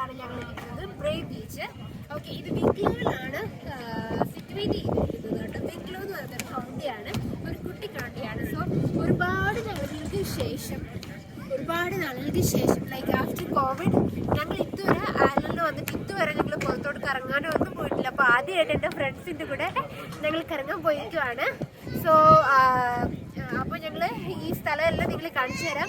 ബീച്ചിലാണ് ഞങ്ങൾ ഇരിക്കുന്നത്, Brave beach. Okay, ഇത് വിക്ലോയിലാണ് സിറ്റുവേറ്റ് ചെയ്തിരിക്കുന്നത് കേട്ടോ. വിക്ലോ എന്ന് പറയുന്ന കൗണ്ടിയാണ്, ഒരു കുട്ടി കൗണ്ടിയാണ്. സോ ഒരുപാട് നാളുകൾക്ക് ശേഷം ലൈക്ക് ആഫ്റ്റർ കോവിഡ് ഞങ്ങൾ ഇതുവരെ ഐലൻഡിൽ വന്നിട്ട് ഇതുവരെ ഞങ്ങൾ പുറത്തോട്ട് കറങ്ങാനോ ഒന്നും പോയിട്ടില്ല. അപ്പോൾ ആദ്യമായിട്ട് എൻ്റെ ഫ്രണ്ട്സിൻ്റെ കൂടെ ഞങ്ങൾ കറങ്ങാൻ പോയിരിക്കുവാണ്. സോ അപ്പോൾ ഞങ്ങൾ ഈ സ്ഥലമെല്ലാം നിങ്ങൾ കാണിച്ചു തരാം.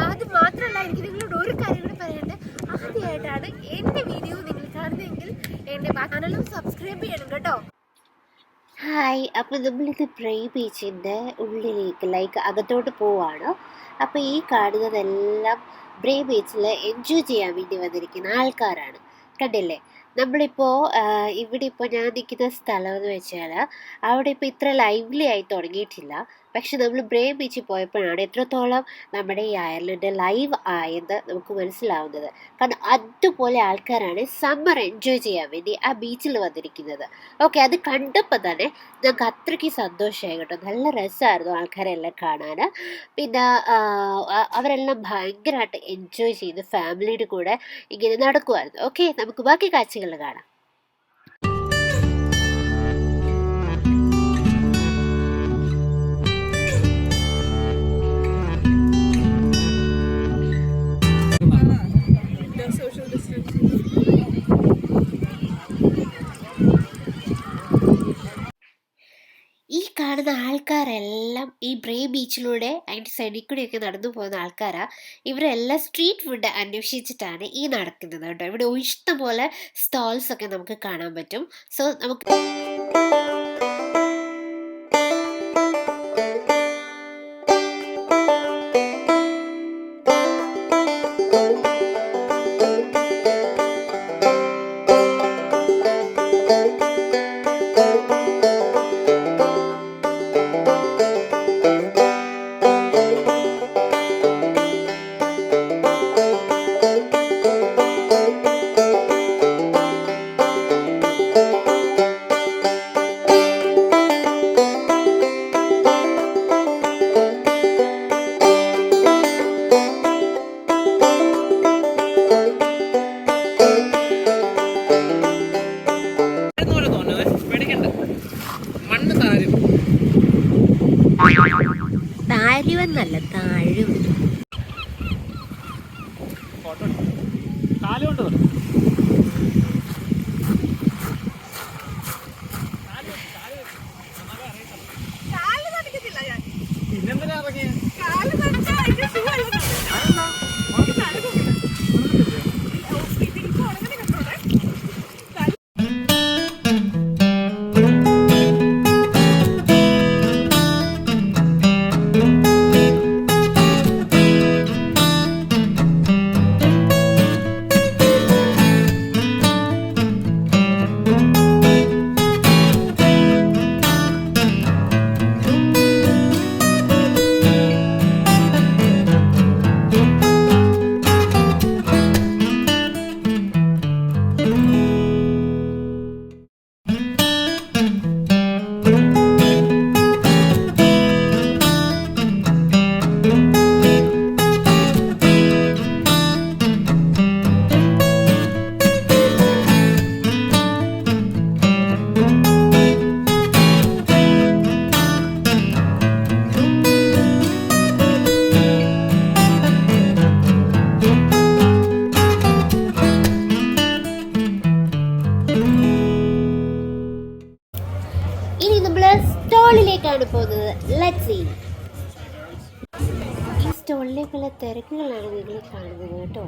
അത് മാത്രമല്ല, എനിക്ക് നിങ്ങളോട് ഒരു കാര്യം കൂടി പറയാനുണ്ട്. ആദ്യമായിട്ടാണ് എൻ്റെ വീഡിയോ നിങ്ങൾ കാണുന്നതെങ്കിൽ എൻ്റെ ചാനലും സബ്സ്ക്രൈബ് ചെയ്യണം കേട്ടോ. ഹായ്, അപ്പോൾ നമ്മളിത് ബ്രേവ് ബീച്ചിൻ്റെ ഉള്ളിലേക്ക് ലൈക്ക് അകത്തോട്ട് പോവാണ്. അപ്പോൾ ഈ കാണുന്നതെല്ലാം ബ്രേവ് ബീച്ചിൽ എൻജോയ് ചെയ്യാൻ വേണ്ടി വന്നിരിക്കുന്ന ആൾക്കാരാണ്. കണ്ടില്ലേ, നമ്മളിപ്പോൾ ഇവിടെ ഇപ്പോൾ ഞാൻ നിൽക്കുന്ന സ്ഥലം എന്ന് വെച്ചാൽ അവിടെ ഇപ്പോൾ ഇത്ര ലൈവ്ലി ആയി തുടങ്ങിയിട്ടില്ല. പക്ഷെ നമ്മൾ ബ്രേവ് ബീച്ചിൽ പോയപ്പോഴാണ് എത്രത്തോളം നമ്മുടെ ഈ അയർലൻഡ് ലൈവ് ആയത് നമുക്ക് മനസ്സിലാവുന്നത്. കാരണം അതുപോലെ ആൾക്കാരാണ് സമ്മർ എൻജോയ് ചെയ്യാൻ വേണ്ടി ആ ബീച്ചിൽ വന്നിരിക്കുന്നത്. ഓക്കെ, അത് കണ്ടപ്പോൾ തന്നെ ഞങ്ങൾക്ക് അത്രയ്ക്ക് സന്തോഷമായി കേട്ടോ. നല്ല രസമായിരുന്നു ആൾക്കാരെല്ലാം കാണാൻ. പിന്നെ അവരെല്ലാം ഭയങ്കരമായിട്ട് എൻജോയ് ചെയ്ത് ഫാമിലിയുടെ കൂടെ ഇങ്ങനെ നടക്കുമായിരുന്നു. ഓക്കെ, നമുക്ക് ബാക്കി കാഴ്ചകൾ കാണാം. ഈ കാണുന്ന ആൾക്കാരെല്ലാം ഈ ബ്രേവ് ബീച്ചിലൂടെ അതിൻ്റെ സൈഡിൽ കൂടെയൊക്കെ നടന്നു പോകുന്ന ആൾക്കാരാണ്. ഇവരെല്ലാം സ്ട്രീറ്റ് ഫുഡ് അന്വേഷിച്ചിട്ടാണ് ഈ നടക്കുന്നത് കേട്ടോ. ഇവിടെ ഇഷ്ടംപോലെ സ്റ്റോൾസ് ഒക്കെ നമുക്ക് കാണാൻ പറ്റും. സോ നമുക്ക് താഴ്വന്നല്ല താഴും. പിന്നെന്തിനാ ഇറങ്ങിയ സ്റ്റോളിലേക്കാണ് പോകുന്നത്. Let's see. ഈ സ്റ്റോളിലേക്കുള്ള തിരക്കുകളാണ് നിങ്ങൾ കാണുന്നത് കേട്ടോ.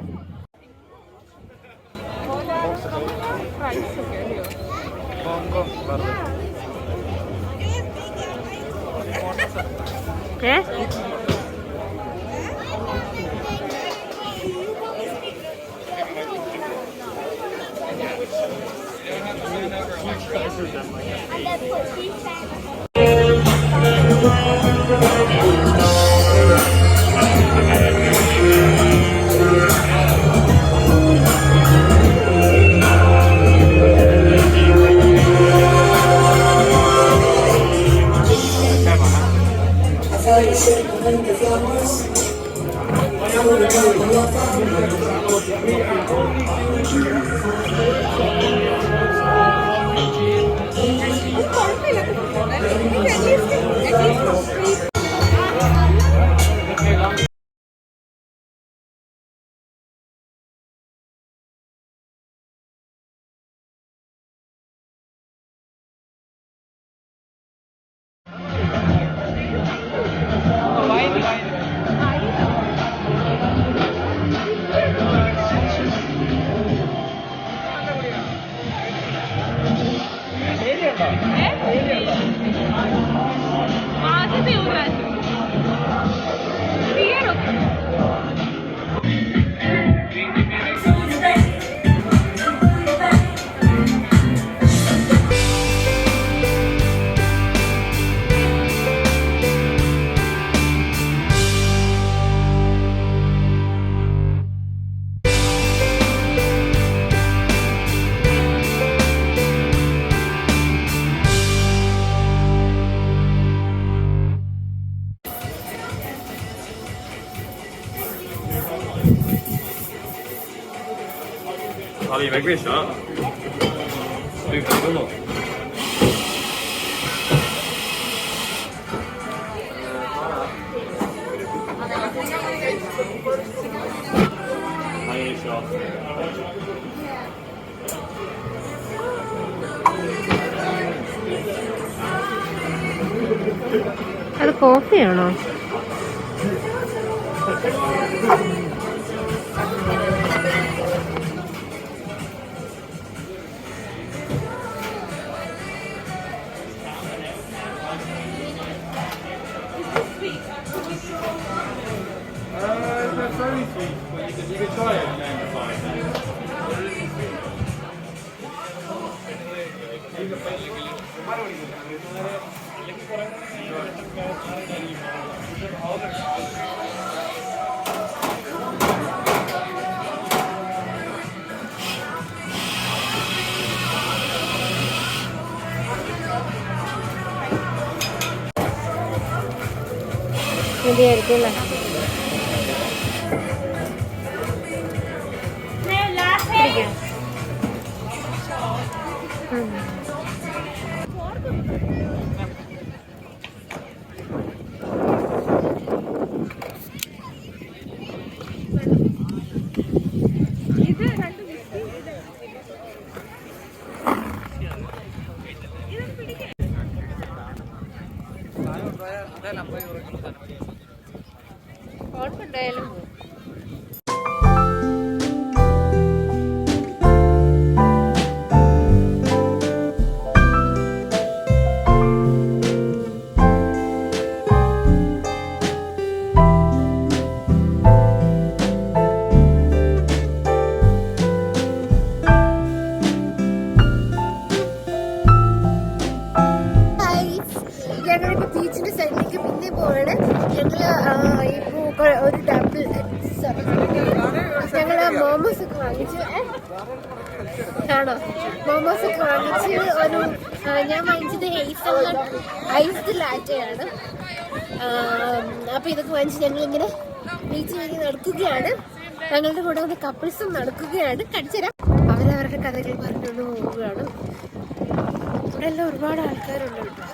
Ali, wegwezen, ja. Nu kan ik nog. അത് കോഫിയാണോ? It's very sweet, but you can try it and then decide. ശരിയായിരിക്കും അല്ലേ? കുഴപ്പമുണ്ടായാലും ഞങ്ങളിപ്പോൾ ബീച്ചിന്റെ സൈഡിലേക്ക് പിന്നെ പോവാണ്. ഇപ്പോൾ ഒരു ഡബിൾ ഞങ്ങൾ മോമോസ് ഒക്കെ വാങ്ങിച്ച് ആണോ മോമോസ് ഒക്കെ വാങ്ങിച്ച് ഒരു ഞാൻ വാങ്ങിച്ചത് ഐസ്ഡ് ലാറ്റയാണ്. അപ്പോൾ ഇതൊക്കെ വാങ്ങിച്ച് ഞങ്ങളിങ്ങനെ ബീച്ച് വഴി നടക്കുകയാണ്. ഞങ്ങളുടെ കൂടെ വന്ന് കപ്പിൾസും നടക്കുകയാണ്. കാണിച്ചുതരാം. അവരവരുടെ കഥകൾ പറഞ്ഞുകൊണ്ട് പോവുകയാണ്. ഇവിടെ എല്ലാം ഒരുപാട് ആൾക്കാരുണ്ട് കേട്ടോ.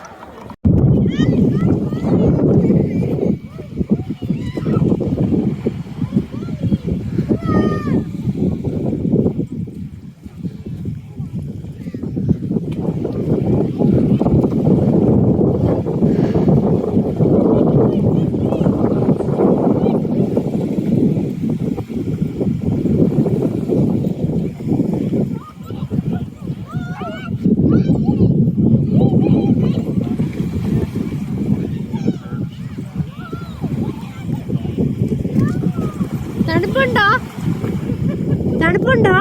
തണുപ്പുണ്ടോ? തണുപ്പുണ്ടോ?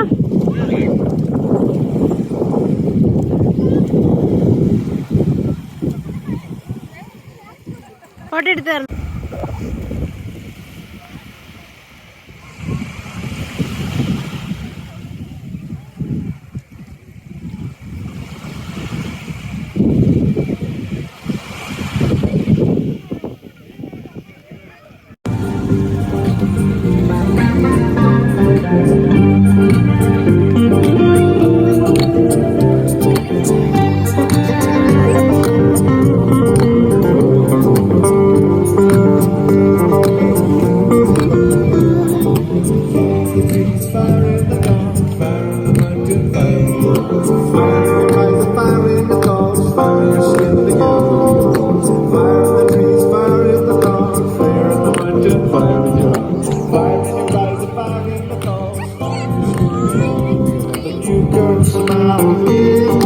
ഫോട്ടോ എടുത്ത് തരണം. You can smile here.